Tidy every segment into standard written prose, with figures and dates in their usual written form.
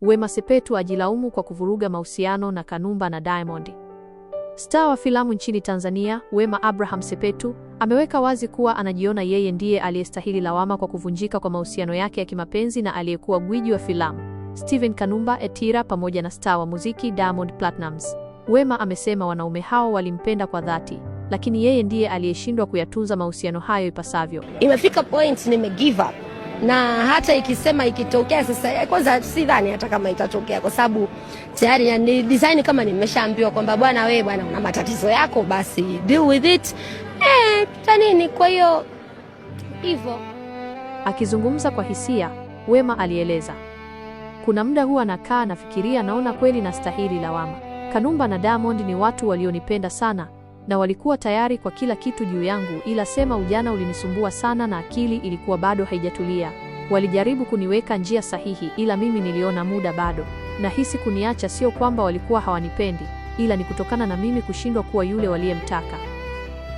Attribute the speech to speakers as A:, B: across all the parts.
A: Wema Sepetu ajilaumu kwa kuvuruga mahusiano na Kanumba na Diamond. Star wa filamu nchini Tanzania, Wema Abraham Sepetu, ameweka wazi kuwa anajiona yeye ndiye aliyestahili lawama kwa kuvunjika kwa mahusiano yake ya kimapenzi na aliyekuwa gwiji wa filamu, Steven Kanumba Etira, pamoja na star wa muziki Diamond Platnumz. Wema amesema wanaume hao walimpenda kwa dhati, lakini yeye ndiye aliyeshindwa kuyatunza mahusiano hayo ipasavyo.
B: Imefika point give up. Na hata ikisema ikitokea sasa, kwanza sidhani hata kama itatokea, kwa sababu tayari ni design, kama nimeshaambiwa kwamba bwana wewe bwana una matatizo yako, basi deal with it. Tanini, kwa hiyo hivyo.
A: Akizungumza kwa hisia, Wema alieleza, kuna muda huwa nakaa nafikiria, naona kweli nastahili lawama. Kanumba na Diamond ni watu walionipenda sana na walikuwa tayari kwa kila kitu juu yangu, ila sema ujana ulinisumbua sana na akili ilikuwa bado haijatulia. Walijaribu kuniweka njia sahihi, ila mimi niliona muda bado. Nahisi kuniacha sio kwamba walikuwa hawanipendi, ila ni kutokana na mimi kushindwa kuwa yule waliyemtaka.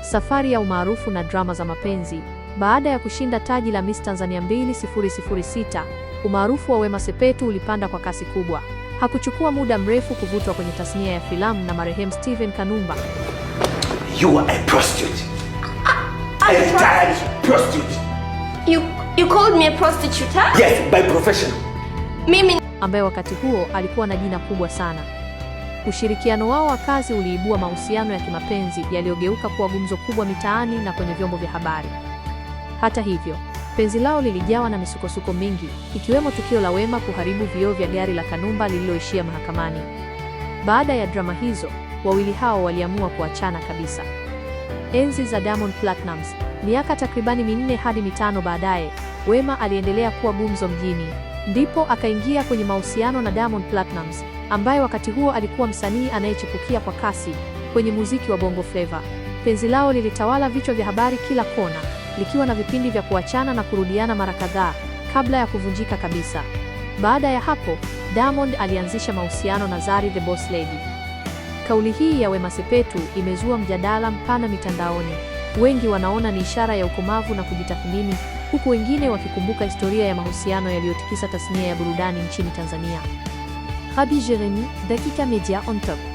A: Safari ya umaarufu na drama za mapenzi. Baada ya kushinda taji la Miss Tanzania 2006, umaarufu wa Wema Sepetu ulipanda kwa kasi kubwa. Hakuchukua muda mrefu kuvutwa kwenye tasnia ya filamu na marehemu Steven Kanumba.
C: You are a prostitute. A retired prostitute.
D: You called me a prostitute, huh?
C: Yes, by profession.
D: Mimi
A: ambaye wakati huo alikuwa na jina kubwa sana. Ushirikiano wao wa kazi uliibua mahusiano ya kimapenzi yaliyogeuka kuwa gumzo kubwa mitaani na kwenye vyombo vya habari. Hata hivyo, penzi lao lilijawa na misukosuko mingi, ikiwemo tukio la Wema kuharibu vioo vya gari la Kanumba lililoishia mahakamani. Baada ya drama hizo, wawili hao waliamua kuachana kabisa. Enzi za Diamond Platnumz, miaka takribani 4 hadi 5 baadaye, Wema aliendelea kuwa gumzo mjini. Ndipo akaingia kwenye mahusiano na Diamond Platnumz, ambaye wakati huo alikuwa msanii anayechipukia kwa kasi kwenye muziki wa Bongo Flava. Penzi lao lilitawala vichwa vya habari kila kona, likiwa na vipindi vya kuachana na kurudiana mara kadhaa kabla ya kuvunjika kabisa. Baada ya hapo, Diamond alianzisha mahusiano na Zari the Boss Lady. Kauli hii ya Wema Sepetu imezua mjadala mpana mitandaoni. Wengi wanaona ni ishara ya ukomavu na kujitathmini, huku wengine wakikumbuka historia ya mahusiano yaliyotikisa tasnia ya burudani nchini Tanzania. Rabi Jeremy, Dakika Media on Top.